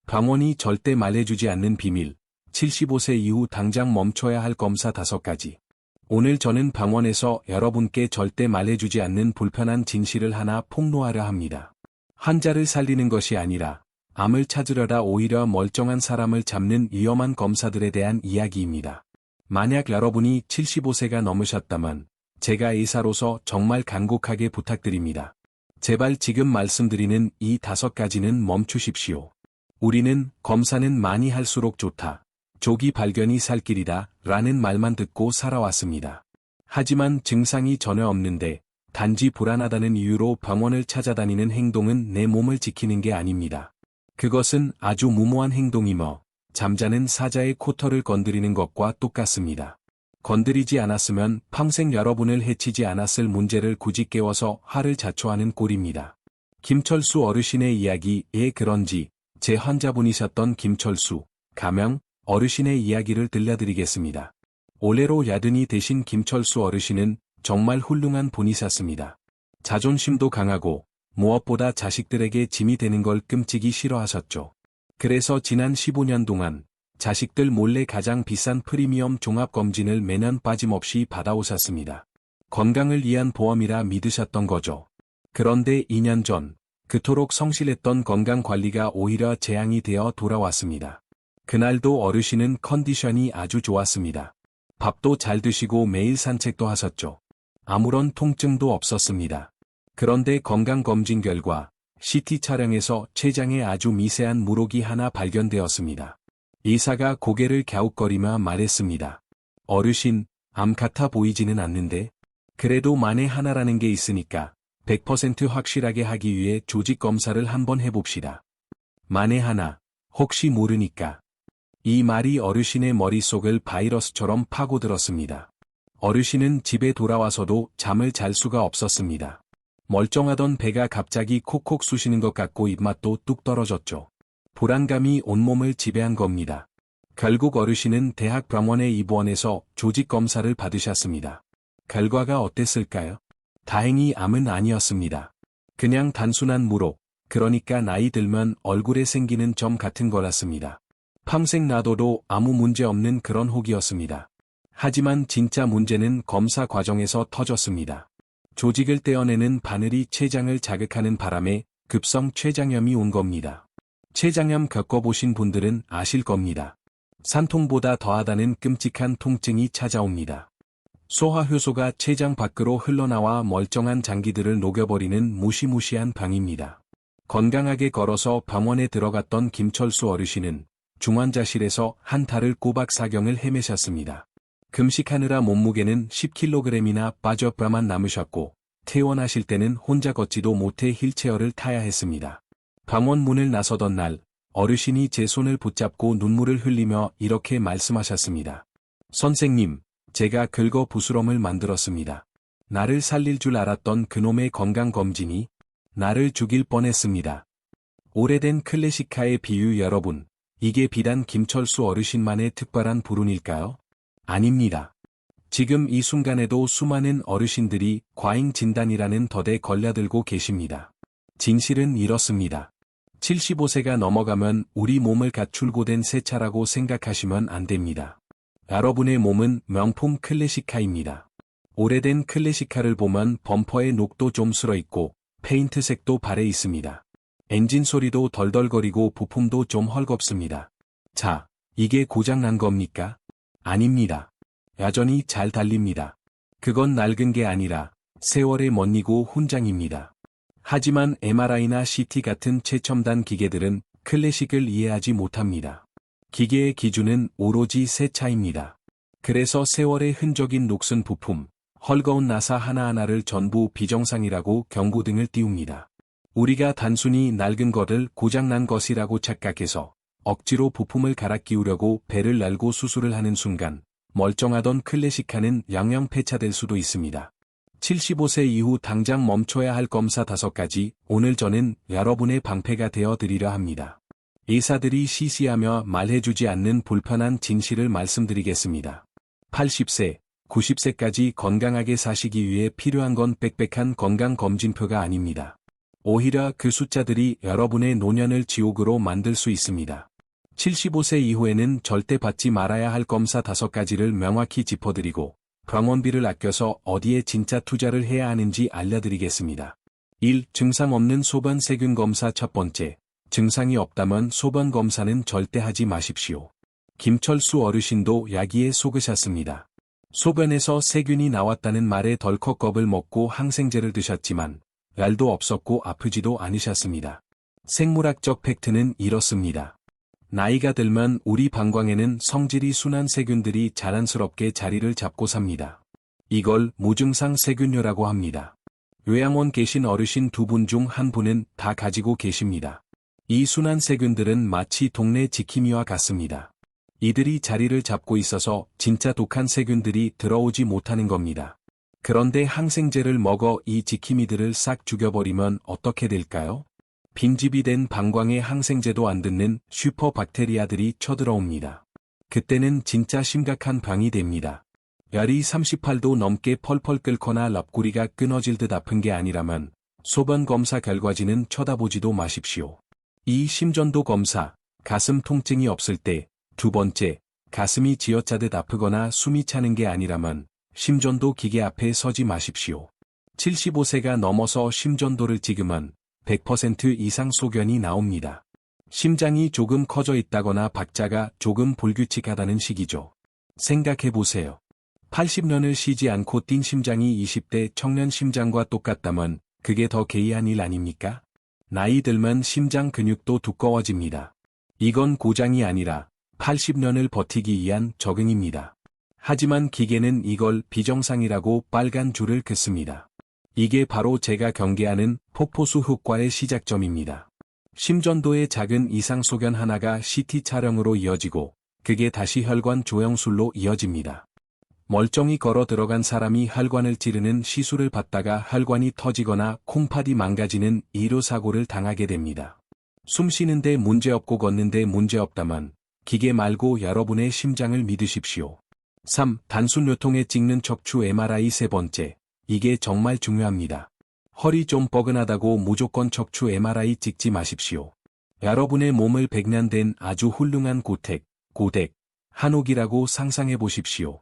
병원이 절대 말해주지 않는 비밀, 75세 이후 당장 멈춰야 할 검사 5가지. 오늘 저는 병원에서 여러분께 절대 말해주지 않는 불편한 진실을 하나 폭로하려 합니다. 환자를 살리는 것이 아니라 암을 찾으려다 오히려 멀쩡한 사람을 잡는 위험한 검사들에 대한 이야기입니다. 만약 여러분이 75세가 넘으셨다면 제가 의사로서 정말 간곡하게 부탁드립니다. 제발 지금 말씀드리는 이 5가지는 멈추십시오. 우리는 검사는 많이 할수록 좋다. 조기 발견이 살 길이다. 라는 말만 듣고 살아왔습니다. 하지만 증상이 전혀 없는데 단지 불안하다는 이유로 병원을 찾아다니는 행동은 내 몸을 지키는 게 아닙니다. 그것은 아주 무모한 행동이며 잠자는 사자의 코털을 건드리는 것과 똑같습니다. 건드리지 않았으면 평생 여러분을 해치지 않았을 문제를 굳이 깨워서 화를 자초하는 꼴입니다. 김철수 어르신의 이야기에 그런지 제 환자분이셨던 김철수, 가명, 어르신의 이야기를 들려드리겠습니다. 올해로 야든이 되신 김철수 어르신은 정말 훌륭한 분이셨습니다. 자존심도 강하고 무엇보다 자식들에게 짐이 되는 걸 끔찍이 싫어하셨죠. 그래서 지난 15년 동안 자식들 몰래 가장 비싼 프리미엄 종합검진을 매년 빠짐없이 받아오셨습니다. 건강을 위한 보험이라 믿으셨던 거죠. 그런데 2년 전 그토록 성실했던 건강관리가 오히려 재앙이 되어 돌아왔습니다. 그날도 어르신은 컨디션이 아주 좋았습니다. 밥도 잘 드시고 매일 산책도 하셨죠. 아무런 통증도 없었습니다. 그런데 건강검진 결과 CT 촬영에서 췌장에 아주 미세한 물혹이 하나 발견되었습니다. 의사가 고개를 갸웃거리며 말했습니다. 어르신, 암 같아 보이지는 않는데? 그래도 만에 하나라는 게 있으니까 100% 확실하게 하기 위해 조직검사를 한번 해봅시다. 만에 하나, 혹시 모르니까. 이 말이 어르신의 머릿속을 바이러스처럼 파고들었습니다. 어르신은 집에 돌아와서도 잠을 잘 수가 없었습니다. 멀쩡하던 배가 갑자기 콕콕 쑤시는 것 같고 입맛도 뚝 떨어졌죠. 불안감이 온몸을 지배한 겁니다. 결국 어르신은 대학병원에 입원해서 조직검사를 받으셨습니다. 결과가 어땠을까요? 다행히 암은 아니었습니다. 그냥 단순한 물혹, 그러니까 나이 들면 얼굴에 생기는 점 같은 거랐습니다. 평생 놔둬도 아무 문제 없는 그런 혹이었습니다. 하지만 진짜 문제는 검사 과정에서 터졌습니다. 조직을 떼어내는 바늘이 췌장을 자극하는 바람에 급성 췌장염이 온 겁니다. 췌장염 겪어보신 분들은 아실 겁니다. 산통보다 더하다는 끔찍한 통증이 찾아옵니다. 소화효소가 췌장 밖으로 흘러나와 멀쩡한 장기들을 녹여버리는 무시무시한 병입니다. 건강하게 걸어서 병원에 들어갔던 김철수 어르신은 중환자실에서 한 달을 꼬박 사경을 헤매셨습니다. 금식하느라 몸무게는 10kg이나 빠져 뼈만 남으셨고 퇴원하실 때는 혼자 걷지도 못해 휠체어를 타야 했습니다. 병원 문을 나서던 날 어르신이 제 손을 붙잡고 눈물을 흘리며 이렇게 말씀하셨습니다. 선생님, 제가 긁어 부스럼을 만들었습니다. 나를 살릴 줄 알았던 그놈의 건강검진이 나를 죽일 뻔했습니다. 오래된 클래식카의 비유 여러분, 이게 비단 김철수 어르신만의 특별한 불운일까요? 아닙니다. 지금 이 순간에도 수많은 어르신들이 과잉 진단이라는 덫에 걸려들고 계십니다. 진실은 이렇습니다. 75세가 넘어가면 우리 몸을 갖출고된 새 차라고 생각하시면 안 됩니다. 여러분의 몸은 명품 클래식카입니다. 오래된 클래식카를 보면 범퍼에 녹도 좀 슬어있고 페인트색도 발해 있습니다. 엔진 소리도 덜덜거리고 부품도 좀 헐겁습니다. 자, 이게 고장난 겁니까? 아닙니다. 여전히 잘 달립니다. 그건 낡은 게 아니라 세월의 멋이고 훈장입니다. 하지만 MRI나 CT 같은 최첨단 기계들은 클래식을 이해하지 못합니다. 기계의 기준은 오로지 새 차입니다. 그래서 세월의 흔적인 녹슨 부품, 헐거운 나사 하나하나를 전부 비정상이라고 경고등을 띄웁니다. 우리가 단순히 낡은 것을 고장난 것이라고 착각해서 억지로 부품을 갈아 끼우려고 배를 날고 수술을 하는 순간 멀쩡하던 클래식카는 영영 폐차될 수도 있습니다. 75세 이후 당장 멈춰야 할 검사 5가지, 오늘 저는 여러분의 방패가 되어 드리려 합니다. 의사들이 시시하며 말해주지 않는 불편한 진실을 말씀드리겠습니다. 80세, 90세까지 건강하게 사시기 위해 필요한 건 빽빽한 건강검진표가 아닙니다. 오히려 그 숫자들이 여러분의 노년을 지옥으로 만들 수 있습니다. 75세 이후에는 절대 받지 말아야 할 검사 5가지를 명확히 짚어드리고 병원비를 아껴서 어디에 진짜 투자를 해야 하는지 알려드리겠습니다. 1. 증상 없는 소변 세균 검사. 첫 번째, 증상이 없다면 소변 검사는 절대 하지 마십시오. 김철수 어르신도 야기에 속으셨습니다. 소변에서 세균이 나왔다는 말에 덜컥 겁을 먹고 항생제를 드셨지만 열도 없었고 아프지도 않으셨습니다. 생물학적 팩트는 이렇습니다. 나이가 들면 우리 방광에는 성질이 순한 세균들이 자연스럽게 자리를 잡고 삽니다. 이걸 무증상 세균뇨라고 합니다. 요양원 계신 어르신 2분 중 1분은 다 가지고 계십니다. 이 순한 세균들은 마치 동네 지킴이와 같습니다. 이들이 자리를 잡고 있어서 진짜 독한 세균들이 들어오지 못하는 겁니다. 그런데 항생제를 먹어 이 지킴이들을 싹 죽여버리면 어떻게 될까요? 빈집이 된 방광에 항생제도 안 듣는 슈퍼박테리아들이 쳐들어옵니다. 그때는 진짜 심각한 병이 됩니다. 열이 38도 넘게 펄펄 끓거나 옆구리가 끊어질 듯 아픈 게 아니라면 소변 검사 결과지는 쳐다보지도 마십시오. 2. 심전도 검사. 가슴 통증이 없을 때. 두 번째, 가슴이 쥐어짜듯 아프거나 숨이 차는 게 아니라면 심전도 기계 앞에 서지 마십시오. 75세가 넘어서 심전도를 찍으면 100% 이상 소견이 나옵니다. 심장이 조금 커져 있다거나 박자가 조금 불규칙하다는 시기죠. 생각해보세요. 80년을 쉬지 않고 뛴 심장이 20대 청년 심장과 똑같다면 그게 더 개의한 일 아닙니까? 나이 들면 심장 근육도 두꺼워집니다. 이건 고장이 아니라 80년을 버티기 위한 적응입니다. 하지만 기계는 이걸 비정상이라고 빨간 줄을 긋습니다. 이게 바로 제가 경계하는 폭포수 효과의 시작점입니다. 심전도의 작은 이상 소견 하나가 CT 촬영으로 이어지고 그게 다시 혈관 조영술로 이어집니다. 멀쩡히 걸어 들어간 사람이 혈관을 찌르는 시술을 받다가 혈관이 터지거나 콩팥이 망가지는 의료사고를 당하게 됩니다. 숨 쉬는데 문제없고 걷는데 문제없다면 기계 말고 여러분의 심장을 믿으십시오. 3. 단순 요통에 찍는 척추 MRI. 세 번째, 이게 정말 중요합니다. 허리 좀 뻐근하다고 무조건 척추 MRI 찍지 마십시오. 여러분의 몸을 100년 된 아주 훌륭한 고택, 한옥이라고 상상해 보십시오.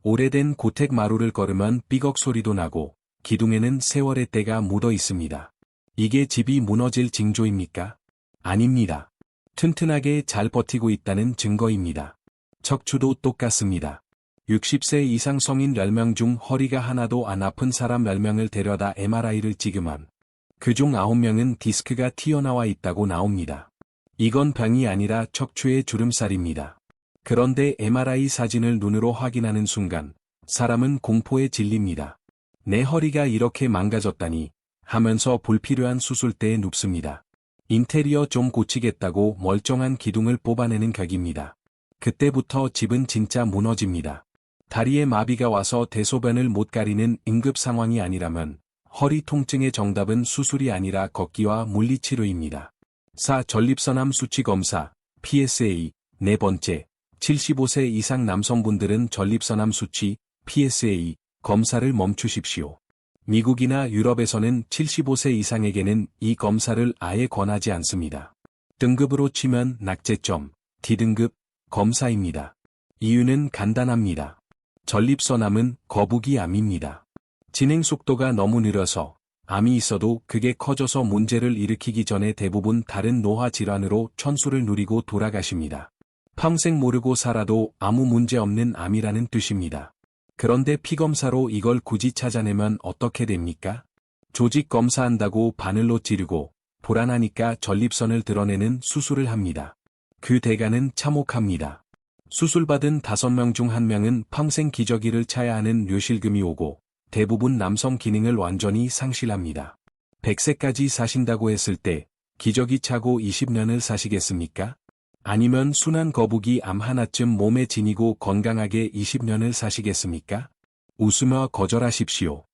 오래된 고택 마루를 걸으면 삐걱 소리도 나고 기둥에는 세월의 때가 묻어 있습니다. 이게 집이 무너질 징조입니까? 아닙니다. 튼튼하게 잘 버티고 있다는 증거입니다. 척추도 똑같습니다. 60세 이상 성인 10명 중 허리가 하나도 안 아픈 사람 10명을 데려다 MRI를 찍으면 그중 9명은 디스크가 튀어나와 있다고 나옵니다. 이건 병이 아니라 척추의 주름살입니다. 그런데 MRI 사진을 눈으로 확인하는 순간 사람은 공포에 질립니다. 내 허리가 이렇게 망가졌다니 하면서 불필요한 수술대에 눕습니다. 인테리어 좀 고치겠다고 멀쩡한 기둥을 뽑아내는 격입니다. 그때부터 집은 진짜 무너집니다. 다리에 마비가 와서 대소변을 못 가리는 응급 상황이 아니라면 허리 통증의 정답은 수술이 아니라 걷기와 물리치료입니다. 4. 전립선암 수치 검사, PSA. 네 번째, 75세 이상 남성분들은 전립선암 수치, PSA, 검사를 멈추십시오. 미국이나 유럽에서는 75세 이상에게는 이 검사를 아예 권하지 않습니다. 등급으로 치면 낙제점, D등급, 검사입니다. 이유는 간단합니다. 전립선암은 거북이 암입니다. 진행 속도가 너무 느려서 암이 있어도 그게 커져서 문제를 일으키기 전에 대부분 다른 노화 질환으로 천수를 누리고 돌아가십니다. 평생 모르고 살아도 아무 문제 없는 암이라는 뜻입니다. 그런데 피검사로 이걸 굳이 찾아내면 어떻게 됩니까? 조직 검사한다고 바늘로 찌르고 불안하니까 전립선을 드러내는 수술을 합니다. 그 대가는 참혹합니다. 수술받은 5명 중 1명은 평생 기저귀를 차야 하는 뇌실금이 오고 대부분 남성 기능을 완전히 상실합니다. 100세까지 사신다고 했을 때 기저귀 차고 20년을 사시겠습니까? 아니면 순한 거북이 암 하나쯤 몸에 지니고 건강하게 20년을 사시겠습니까? 웃으며 거절하십시오.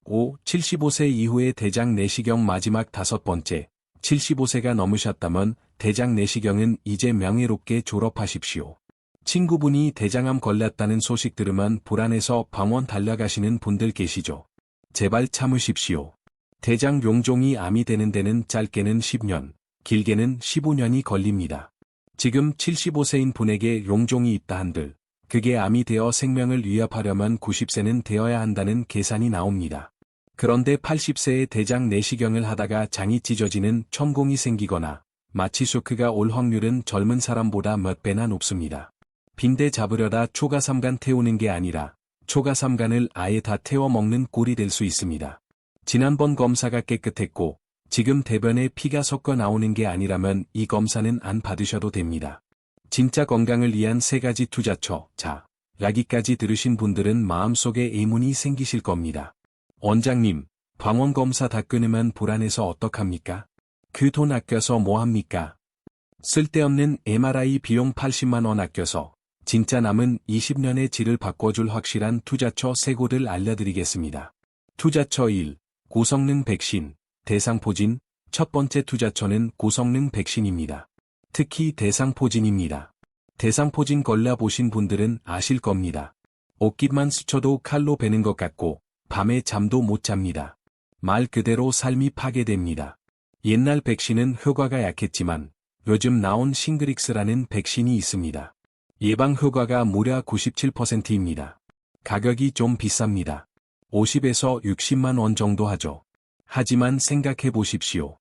5. 75세 이후의 대장 내시경. 마지막 5번째, 75세가 넘으셨다면 대장 내시경은 이제 명예롭게 졸업하십시오. 친구분이 대장암 걸렸다는 소식 들으면 불안해서 병원 달려가시는 분들 계시죠? 제발 참으십시오. 대장 용종이 암이 되는 데는 짧게는 10년, 길게는 15년이 걸립니다. 지금 75세인 분에게 용종이 있다 한들, 그게 암이 되어 생명을 위협하려면 90세는 되어야 한다는 계산이 나옵니다. 그런데 80세에 대장 내시경을 하다가 장이 찢어지는 천공이 생기거나 마취 쇼크가 올 확률은 젊은 사람보다 몇 배나 높습니다. 빈대 잡으려다 초가삼간 태우는 게 아니라 초가삼간을 아예 다 태워 먹는 꼴이 될 수 있습니다. 지난번 검사가 깨끗했고 지금 대변에 피가 섞어 나오는 게 아니라면 이 검사는 안 받으셔도 됩니다. 진짜 건강을 위한 3가지 투자처, 자, 여기까지 들으신 분들은 마음속에 의문이 생기실 겁니다. 원장님, 방원검사 다 끊으면 불안해서 어떡합니까? 그 돈 아껴서 뭐합니까? 쓸데없는 MRI 비용 80만 원 아껴서 진짜 남은 20년의 질을 바꿔줄 확실한 투자처 3곳을 알려드리겠습니다. 투자처 1. 고성능 백신, 대상포진. 첫 번째 투자처는 고성능 백신입니다. 특히 대상포진입니다. 대상포진 걸려보신 분들은 아실 겁니다. 옷깃만 스쳐도 칼로 베는 것 같고 밤에 잠도 못 잡니다. 말 그대로 삶이 파괴됩니다. 옛날 백신은 효과가 약했지만 요즘 나온 싱그릭스라는 백신이 있습니다. 예방 효과가 무려 97%입니다. 가격이 좀 비쌉니다. 50에서 60만 원 정도 하죠. 하지만 생각해 보십시오.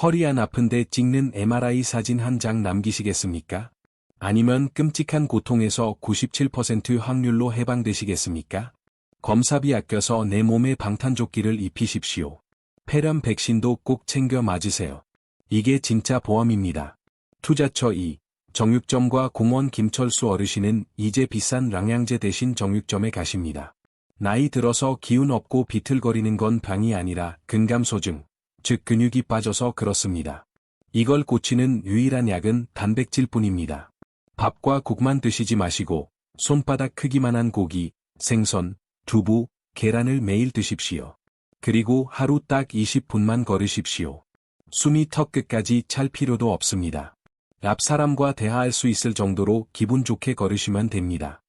허리 안 아픈데 찍는 MRI 사진 한 장 남기시겠습니까? 아니면 끔찍한 고통에서 97% 확률로 해방되시겠습니까? 검사비 아껴서 내 몸에 방탄조끼를 입히십시오. 폐렴 백신도 꼭 챙겨 맞으세요. 이게 진짜 보험입니다. 투자처 2. 정육점과 공원. 김철수 어르신은 이제 비싼 영양제 대신 정육점에 가십니다. 나이 들어서 기운 없고 비틀거리는 건 병이 아니라 근감소증, 즉 근육이 빠져서 그렇습니다. 이걸 고치는 유일한 약은 단백질뿐입니다. 밥과 국만 드시지 마시고 손바닥 크기만한 고기, 생선, 두부, 계란을 매일 드십시오. 그리고 하루 딱 20분만 걸으십시오. 숨이 턱 끝까지 찰 필요도 없습니다. 앞 사람과 대화할 수 있을 정도로 기분 좋게 걸으시면 됩니다.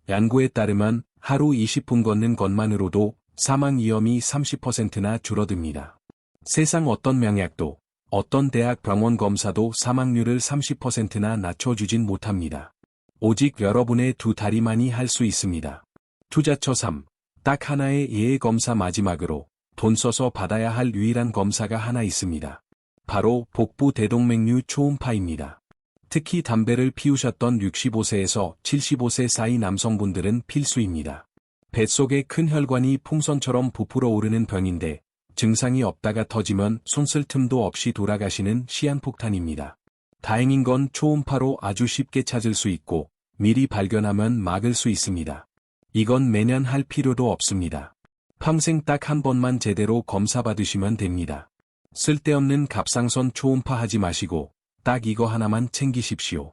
연구에 따르면 하루 20분 걷는 것만으로도 사망 위험이 30%나 줄어듭니다. 세상 어떤 명약도, 어떤 대학 병원 검사도 사망률을 30%나 낮춰주진 못합니다. 오직 여러분의 두 다리만이 할 수 있습니다. 투자처 3. 딱 하나의 예외 검사. 마지막으로 돈 써서 받아야 할 유일한 검사가 하나 있습니다. 바로 복부 대동맥류 초음파입니다. 특히 담배를 피우셨던 65세에서 75세 사이 남성분들은 필수입니다. 뱃속에 큰 혈관이 풍선처럼 부풀어 오르는 병인데 증상이 없다가 터지면 손쓸 틈도 없이 돌아가시는 시한폭탄입니다. 다행인 건 초음파로 아주 쉽게 찾을 수 있고 미리 발견하면 막을 수 있습니다. 이건 매년 할 필요도 없습니다. 평생 딱 한 번만 제대로 검사 받으시면 됩니다. 쓸데없는 갑상선 초음파 하지 마시고 딱 이거 하나만 챙기십시오.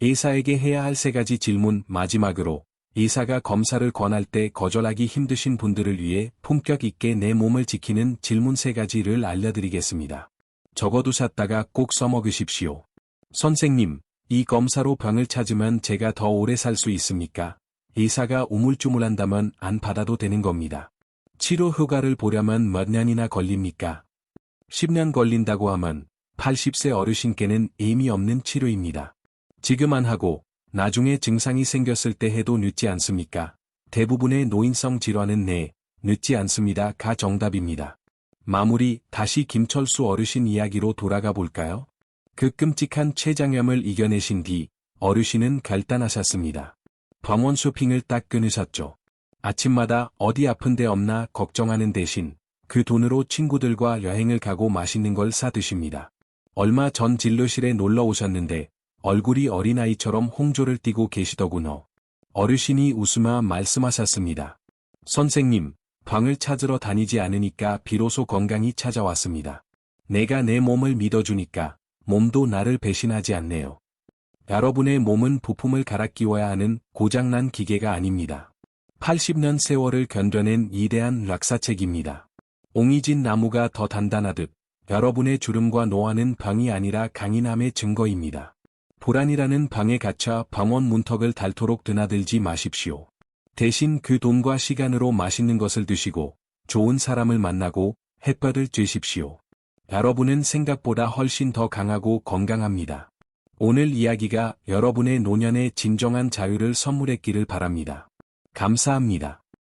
의사에게 해야 할 3가지 질문. 마지막으로 의사가 검사를 권할 때 거절하기 힘드신 분들을 위해 품격 있게 내 몸을 지키는 질문 3가지를 알려드리겠습니다. 적어두셨다가 꼭 써먹으십시오. 선생님, 이 검사로 병을 찾으면 제가 더 오래 살 수 있습니까? 의사가 우물쭈물한다면 안 받아도 되는 겁니다. 치료 효과를 보려면 몇 년이나 걸립니까? 10년 걸린다고 하면 80세 어르신께는 의미 없는 치료입니다. 지금 안 하고 나중에 증상이 생겼을 때 해도 늦지 않습니까? 대부분의 노인성 질환은 네, 늦지 않습니다.가 정답입니다. 마무리. 다시 김철수 어르신 이야기로 돌아가 볼까요? 그 끔찍한 췌장염을 이겨내신 뒤 어르신은 결단하셨습니다. 병원 쇼핑을 딱 끊으셨죠. 아침마다 어디 아픈 데 없나 걱정하는 대신 그 돈으로 친구들과 여행을 가고 맛있는 걸 사 드십니다. 얼마 전 진료실에 놀러 오셨는데 얼굴이 어린아이처럼 홍조를 띠고 계시더군요. 어르신이 웃으며 말씀하셨습니다. 선생님, 병을 찾으러 다니지 않으니까 비로소 건강이 찾아왔습니다. 내가 내 몸을 믿어주니까 몸도 나를 배신하지 않네요. 여러분의 몸은 부품을 갈아 끼워야 하는 고장난 기계가 아닙니다. 80년 세월을 견뎌낸 위대한 락사책입니다. 옹이진 나무가 더 단단하듯 여러분의 주름과 노화는 병이 아니라 강인함의 증거입니다. 불안이라는 방에 갇혀 병원 문턱을 닳도록 드나들지 마십시오. 대신 그 돈과 시간으로 맛있는 것을 드시고 좋은 사람을 만나고 햇볕을 쬐십시오. 여러분은 생각보다 훨씬 더 강하고 건강합니다. 오늘 이야기가 여러분의 노년의 진정한 자유를 선물했기를 바랍니다. 감사합니다.